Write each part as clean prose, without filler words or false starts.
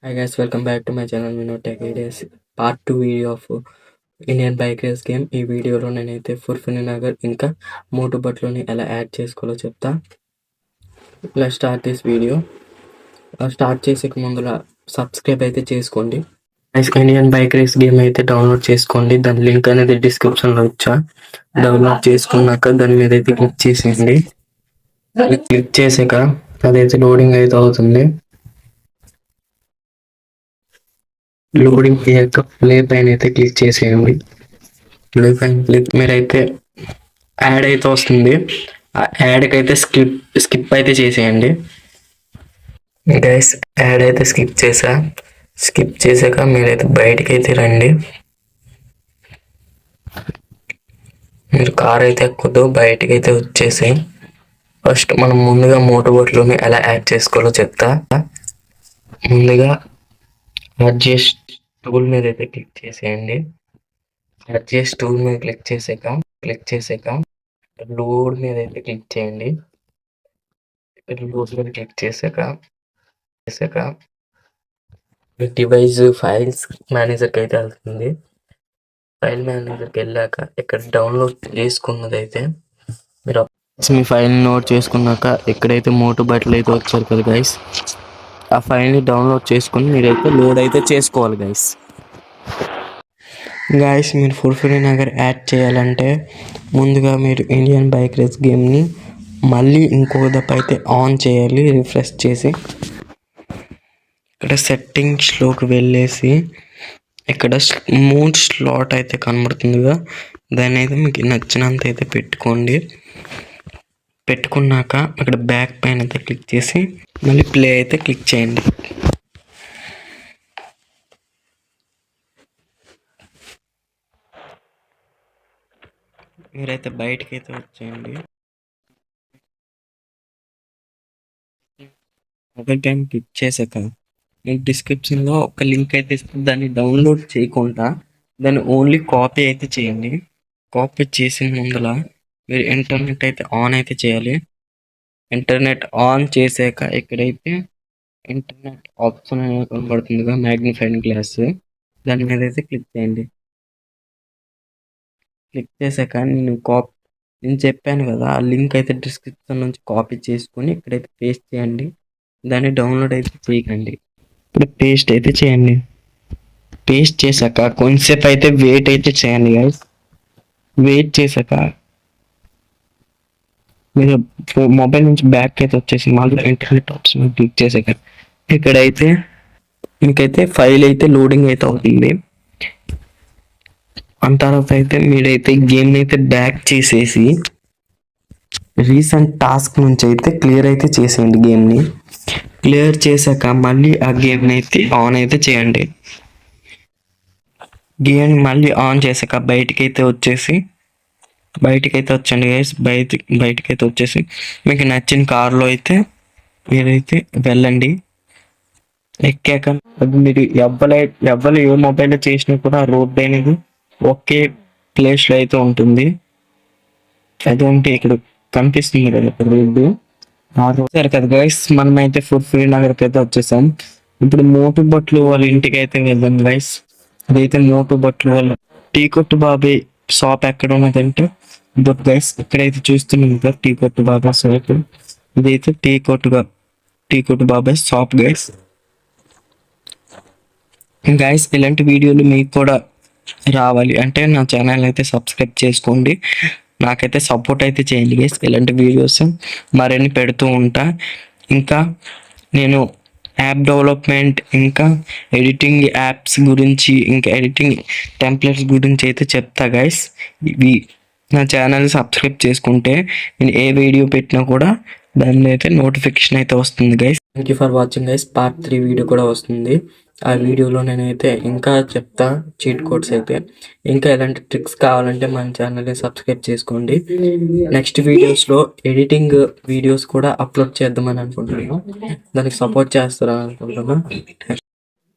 Hi guys, welcome back to my channel Mino Tech Ideas part 2 video of Indian bike race game. ఈ వీడియోలో నేనైతే ఫుర్ఫిని నగర్ ఇంకా మోటుబట్లోని ఎలా add చేసుకోవాలో చెప్తా. Let's start this video. Start చేసే ముందులా సబ్స్క్రైబ్ అయితే చేసుకోండి. ఇండియన్ బైక్ రేస్ గేమ్ అయితే డౌన్లోడ్ చేసుకోండి. దాని లింక్ అనేది డిస్క్రిప్షన్లో ఇచ్చా. డౌన్లోడ్ చేసుకున్నాక దాని మీద అయితే క్లిక్ చేసేయండి. క్లిక్ చేసాక అదైతే లోడింగ్ అయితే అవుతుంది. లోడింగ్ అయ్యాక ప్లే పైన అయితే క్లిక్ చేసేయండి. ప్లే పైన క్లిక్ మీరైతే యాడ్ అయితే వస్తుంది. ఆ యాడ్కి అయితే స్కిప్ అయితే చేసేయండి. గైస్ యాడ్ అయితే స్కిప్ చేసాక మీరైతే బయటికి అయితే రండి. మీరు కార్ అయితే ఎక్కుద్దు, బయటికి అయితే వచ్చేసి ఫస్ట్ మనం ముందుగా మోటోబోట్లోని ఎలా యాడ్ చేసుకోవాలో చెప్తా. ముందుగా అడ్జస్ట్ టూల్ మీద అయితే క్లిక్ చేసేయండి. అడ్జస్ట్ టూల్ మీద క్లిక్ చేసాక లోడ్ మీద అయితే క్లిక్ చేయండి. లోడ్ మీద క్లిక్ చేసాక డివైస్ ఫైల్స్ మేనేజర్కి అయితే వెళ్తుంది. ఫైల్ మేనేజర్కి వెళ్ళాక ఇక్కడ డౌన్లోడ్ చేసుకున్నది అయితే మీరు మీ ఫైల్ నోట్ చేసుకున్నాక ఎక్కడైతే మోటు బట్టలు అయితే వచ్చారు కదా గైస్, ఆ ఫైల్ని డౌన్లోడ్ చేసుకుని మీరైతే లోడ్ అయితే చేసుకోవాలి గైస్. మీరు ఫుర్ఫిని నగర్ యాడ్ చేయాలంటే ముందుగా మీరు ఇండియన్ బైక్ రేస్ గేమ్ని మళ్ళీ ఇంకో దప్ప అయితే ఆన్ చేయాలి. రిఫ్రెష్ చేసి ఇక్కడ సెట్టింగ్స్లోకి వెళ్ళేసి ఇక్కడ స్మూత్ స్లాట్ అయితే కనబడుతుందిగా, దాన్ని అయితే మీకు నచ్చినంత అయితే పెట్టుకున్నాక అక్కడ బ్యాక్ పైన అయితే క్లిక్ చేసి మళ్ళీ ప్లే అయితే క్లిక్ చేయండి. మీరైతే బయటకి అయితే వచ్చేయండి. మొబైల్ టైం క్లిక్ చేసాక నేను డిస్క్రిప్షన్లో ఒక లింక్ అయితే ఇస్తాను. దాన్ని డౌన్లోడ్ చేయకుండా దాన్ని ఓన్లీ కాపీ అయితే చేయండి. కాపీ చేసిన ముందర మీరు ఇంటర్నెట్ అయితే ఆన్ అయితే చేయాలి. ఇంటర్నెట్ ఆన్ చేసాక ఎక్కడైతే ఇంటర్నెట్ ఆప్షన్ అనేది కనబడుతుందిగా మ్యాగ్నిఫైయింగ్ గ్లాస్, దాని మీద అయితే క్లిక్ చేయండి. క్లిక్ చేసాక నేను చెప్పాను కదా, ఆ లింక్ అయితే డిస్క్రిప్షన్ నుంచి కాపీ చేసుకొని ఇక్కడైతే పేస్ట్ చేయండి. దాన్ని డౌన్లోడ్ అయితే చేయకండి. ఇప్పుడు పేస్ట్ అయితే చేయండి. పేస్ట్ చేశాక కొంచెంసేపు అయితే వెయిట్ అయితే చేయండి గైస్. వెయిట్ చేశాక మీరు మొబైల్ నుంచి బ్యాక్ అయితే వచ్చేసి మళ్ళీ ఇంటర్నెట్ ఆప్షన్ క్లిక్ చేసాక ఇక్కడైతే మీకైతే ఫైల్ అయితే లోడింగ్ అయితే అవుతుంది. అంత తర్వాత అయితే మీరైతే గేమ్ అయితే బ్యాక్ చేసేసి రీసెంట్ టాస్క్ నుంచి అయితే క్లియర్ అయితే చేసేయండి. గేమ్ని క్లియర్ చేశాక మళ్ళీ ఆ గేమ్ని అయితే ఆన్ అయితే చేయండి. గేమ్ మళ్ళీ ఆన్ చేశాక బయటికైతే వచ్చండి గైస్. బయటికైతే వచ్చేసి మీకు నచ్చిన కార్లో అయితే మీరైతే వెళ్ళండి. ఎక్కాక అది మీరు ఎవ్వరు ఏ మొబైల్లో చేసినా కూడా ఆ రోడ్ అనేది ఒకే ప్లేస్లో అయితే ఉంటుంది. అదేంటి ఇక్కడ కనిపిస్తుంది కదా రోడ్డు, ఆ రోడ్ సరే కదా గైస్. మనమైతే ఫుర్ఫిని నగర్కి అయితే వచ్చేసాం. ఇప్పుడు మోటు బట్లు వాళ్ళ ఇంటికి అయితే వెళ్దాం గైస్. అదైతే మోటు బట్లు వాళ్ళ టీ కొట్టు బాబాయ్ షాప్ ఎక్కడ ఉన్నదంటే గైస్ ఇక్కడైతే చూస్తున్నాం కదా, టీ కొట్టు బాబాయ్ షాప్. ఇదైతే టీ కొట్టు బాబాయ్ షాప్ గైస్. ఇలాంటి వీడియోలు మీకు కూడా రావాలి అంటే నా ఛానల్ అయితే సబ్స్క్రైబ్ చేసుకోండి. నాకైతే సపోర్ట్ అయితే చేయండి గైస్. ఇలాంటి వీడియోస్ మరిన్ని పెడుతూ ఉంటా. ఇంకా నేను యాప్ డెవలప్మెంట్, ఇంకా ఎడిటింగ్ యాప్స్ గురించి, ఇంకా ఎడిటింగ్ టెంప్లెట్స్ గురించి అయితే చెప్తా గైస్. ఇవి నా ఛానల్ సబ్స్క్రైబ్ చేసుకుంటే నేను ఏ వీడియో పెట్టినా కూడా దాని అయితే నోటిఫికేషన్ అయితే వస్తుంది guys. Thank you for watching guys. Part 3 video కూడా వస్తుంది. ఆ వీడియోలో నేనైతే ఇంకా చెప్తా చీట్ కోడ్స్ అయితే. ఇంకా ఎలాంటి ట్రిక్స్ కావాలంటే మన ఛానల్ని సబ్స్క్రైబ్ చేసుకోండి. నెక్స్ట్ వీడియోస్లో ఎడిటింగ్ వీడియోస్ కూడా అప్లోడ్ చేద్దామని అనుకుంటున్నాను. దానికి సపోర్ట్ చేస్తారని అనుకుంటున్నాను.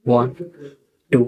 1 2